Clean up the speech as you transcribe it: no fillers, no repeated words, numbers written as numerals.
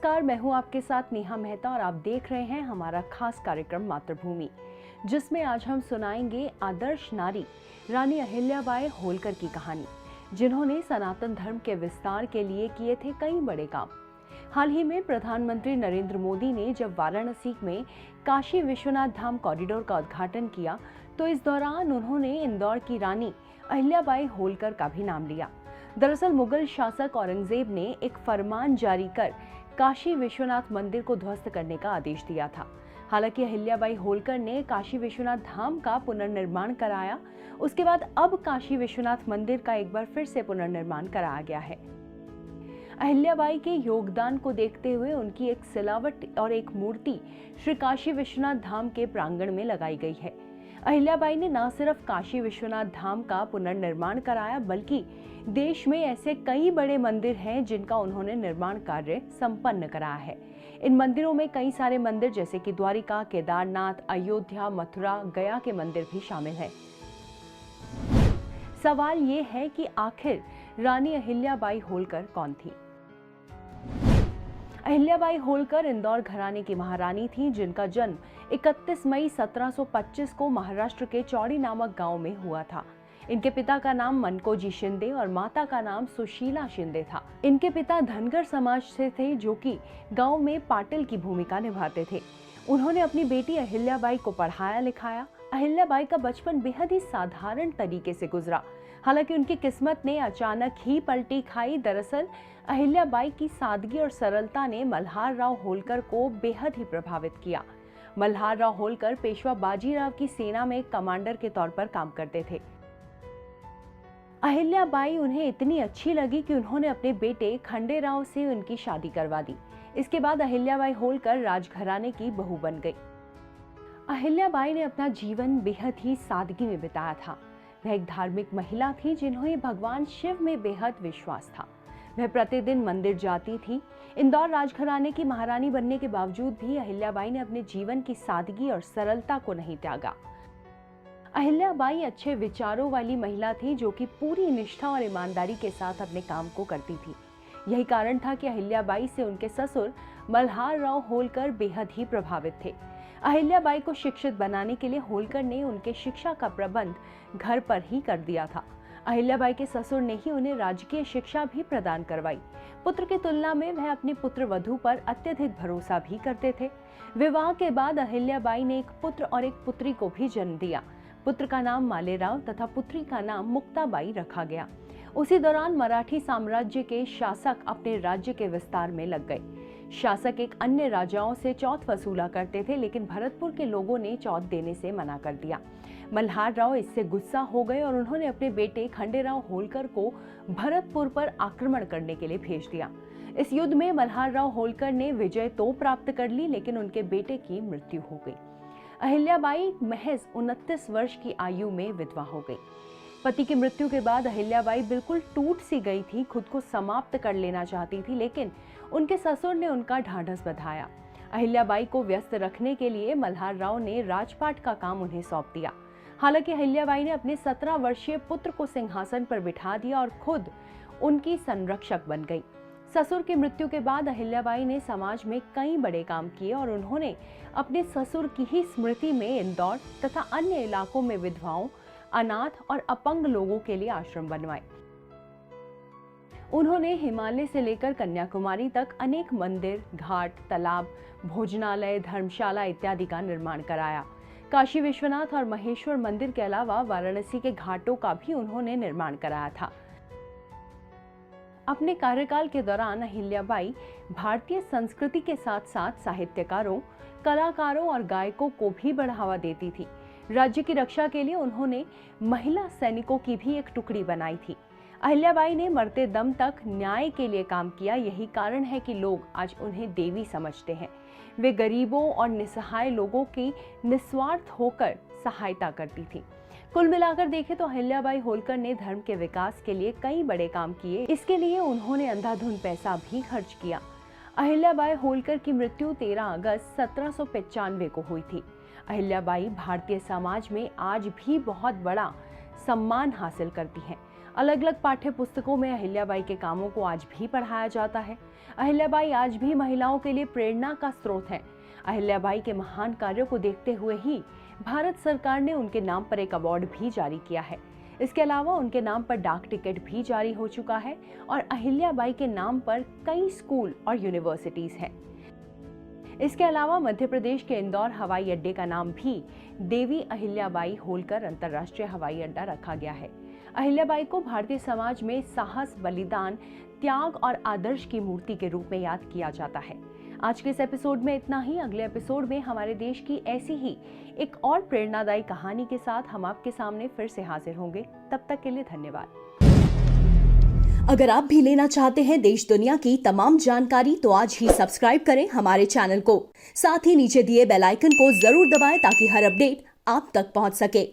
नमस्कार, मैं हूं आपके साथ नेहा मेहता और आप देख रहे हैं हमारा खास कार्यक्रम मातृभूमि, जिसमें आज हम सुनाएंगे आदर्श नारी रानी अहिल्याबाई होलकर की कहानी, जिन्होंने सनातन धर्म के विस्तार के लिए किए थे कई बड़े काम। हाल ही में प्रधानमंत्री नरेंद्र मोदी ने जब वाराणसी में काशी विश्वनाथ धाम कॉरिडोर का उद्घाटन किया, तो इस दौरान उन्होंने इंदौर की रानी अहिल्याबाई होलकर का भी नाम लिया। दरअसल मुगल शासक औरंगजेब ने एक फरमान जारी कर काशी विश्वनाथ मंदिर को ध्वस्त करने का आदेश दिया था। हालांकि अहिल्याबाई होलकर ने काशी विश्वनाथ धाम का पुनर्निर्माण कराया। उसके बाद अब काशी विश्वनाथ मंदिर का एक बार फिर से पुनर्निर्माण कराया गया है। अहिल्याबाई के योगदान को देखते हुए उनकी एक सिलावट और एक मूर्ति श्री काशी विश्वनाथ धाम के प्रांगण में लगाई गई है। अहिल्याबाई ने न सिर्फ काशी विश्वनाथ धाम का पुनर्निर्माण कराया, बल्कि देश में ऐसे कई बड़े मंदिर हैं जिनका उन्होंने निर्माण कार्य संपन्न कराया है। इन मंदिरों में कई सारे मंदिर जैसे कि द्वारिका, केदारनाथ, अयोध्या, मथुरा, गया के मंदिर भी शामिल हैं। सवाल ये है कि आखिर रानी अहिल्याबाई होलकर कौन थी? अहिल्याबाई होलकर इंदौर घराने की महारानी थी, जिनका जन्म 31 मई 1725 को महाराष्ट्र के चौड़ी नामक गांव में हुआ था। इनके पिता का नाम मनकोजी शिंदे और माता का नाम सुशीला शिंदे था। इनके पिता धनगर समाज से थे, जो कि गांव में पाटिल की भूमिका निभाते थे। उन्होंने अपनी बेटी अहिल्याबाई को पढ़ाया लिखाया। अहिल्याबाई का बचपन बेहद ही साधारण तरीके से गुजरा। हालांकि उनकी किस्मत ने अचानक ही पलटी खाई। दरअसल अहिल्याबाई की सादगी और सरलता ने मल्हार राव होलकर को बेहद ही प्रभावित किया। मल्हार राव होलकर पेशवा बाजीराव की सेना में कमांडर के तौर पर काम करते थे। अहिल्याबाई उन्हें इतनी अच्छी लगी कि उन्होंने अपने बेटे खंडेराव से उनकी शादी करवा दी। इसके बाद अहिल्याबाई होलकर राजघराने की बहू बन गई। अहिल्याबाई ने अपना जीवन बेहद ही सादगी में बिताया था। वह एक धार्मिक महिला थी जिन्हें भगवान शिव में बेहद विश्वास था। वह प्रतिदिन मंदिर जाती थी। इंदौर राजघराने की महारानी बनने के बावजूद भी अहिल्याबाई ने अपने जीवन की सादगी और सरलता को नहीं त्यागा। अहिल्याबाई अच्छे विचारों वाली महिला थी, जो कि पूरी निष्ठा और ईमानदारी के साथ अपने काम को करती थी। यही कारण था कि अहिल्याबाई से उनके ससुर मल्हार राव होलकर बेहद ही प्रभावित थे। अहिल्याबाई को शिक्षित बनाने के लिए होलकर ने उनके शिक्षा का प्रबंध घर पर ही कर दिया था। अहिल्याबाई के ससुर ने ही उन्हें राजकीय शिक्षा भी प्रदान करवाई। पुत्र की तुलना में वह अपनी पुत्र वधू पर अत्यधिक भरोसा भी करते थे। विवाह के बाद अहिल्याबाई ने एक पुत्र और एक पुत्री को भी जन्म दिया। पुत्र का नाम मालेराव तथा पुत्री का नाम मुक्ताबाई रखा गया। उसी दौरान मराठी साम्राज्य के शासक अपने राज्य के विस्तार में लग गए। शासक एक अन्य राजाओं से चौथ वसूला करते थे, लेकिन भरतपुर के लोगों ने चौथ देने से मना कर दिया। मल्हार राव इससे गुस्सा हो गए और उन्होंने अपने बेटे खंडेराव होलकर को भरतपुर पर आक्रमण करने के लिए भेज दिया। इस युद्ध में मल्हार राव होलकर ने विजय तो प्राप्त कर ली, लेकिन उनके बेटे की मृत्यु हो गई। अहिल्याबाई महज 29 वर्ष की आयु में विधवा हो गई। पति की मृत्यु के बाद अहिल्याबाई बिल्कुल टूट सी गई थी, खुद को समाप्त कर लेना चाहती थी, लेकिन उनके ससुर ने उनका ढांढस बंधाया। अहिल्याबाई को व्यस्त रखने के लिए मल्हार राव ने राजपाट का काम उन्हें सौंप दिया। हालांकि अहिल्याबाई ने अपने 17 वर्षीय पुत्र को सिंहासन पर बिठा दिया और खुद उनकी संरक्षक बन गई। ससुर की मृत्यु के बाद अहिल्याबाई ने समाज में कई बड़े काम किए और उन्होंने अपने ससुर की ही स्मृति में इंदौर तथा अन्य इलाकों में विधवाओं, अनाथ और अपंग लोगों के लिए आश्रम बनवाए। उन्होंने हिमालय से लेकर कन्याकुमारी तक अनेक मंदिर, घाट, तालाब, भोजनालय, धर्मशाला इत्यादि का निर्माण कराया। काशी विश्वनाथ और महेश्वर मंदिर के अलावा वाराणसी के घाटों का भी उन्होंने निर्माण कराया था। अपने कार्यकाल के दौरान अहिल्याबाई भारतीय संस्कृति के साथ साथ साहित्यकारों, कलाकारों और गायकों को भी बढ़ावा देती थी। राज्य की रक्षा के लिए उन्होंने महिला सैनिकों की भी एक टुकड़ी बनाई थी। अहिल्याबाई ने मरते दम तक न्याय के लिए काम किया। यही कारण है कि लोग आज उन्हें देवी समझते हैं। वे गरीबों और निसहाय लोगों की निस्वार्थ होकर सहायता करती थी। कुल मिलाकर देखें तो अहिल्याबाई होलकर ने धर्म के विकास के लिए कई बड़े काम किए। इसके लिए उन्होंने अंधाधुंध पैसा भी खर्च किया। अहिल्याबाई होलकर की मृत्यु 13 अगस्त 1795 को हुई थी। अहिल्याबाई भारतीय समाज में आज भी बहुत बड़ा सम्मान हासिल करती हैं। अलग अलग पाठ्य पुस्तकों में अहिल्याबाई के कामों को आज भी पढ़ाया जाता है। अहिल्याबाई आज भी महिलाओं के लिए प्रेरणा का स्रोत है। अहिल्याबाई के महान कार्यों को देखते हुए ही भारत सरकार ने उनके नाम पर एक अवार्ड भी जारी किया है। इसके अलावा उनके नाम पर डाक टिकट भी जारी हो चुका है और अहिल्याबाई के नाम पर कई स्कूल और यूनिवर्सिटीज हैं। इसके अलावा मध्य प्रदेश के इंदौर हवाई अड्डे का नाम भी देवी अहिल्याबाई होलकर अंतर्राष्ट्रीय हवाई अड्डा रखा गया है। अहिल्याबाई को भारतीय समाज में साहस, बलिदान, त्याग और आदर्श की मूर्ति के रूप में याद किया जाता है। आज के इस एपिसोड में इतना ही। अगले एपिसोड में हमारे देश की ऐसी ही एक और प्रेरणादायी कहानी के साथ हम आपके सामने फिर से हाजिर होंगे। तब तक के लिए धन्यवाद। अगर आप भी लेना चाहते हैं देश दुनिया की तमाम जानकारी तो आज ही सब्सक्राइब करें हमारे चैनल को। साथ ही नीचे दिए बेल आइकन को जरूर दबाएं ताकि हर अपडेट आप तक पहुंच सके।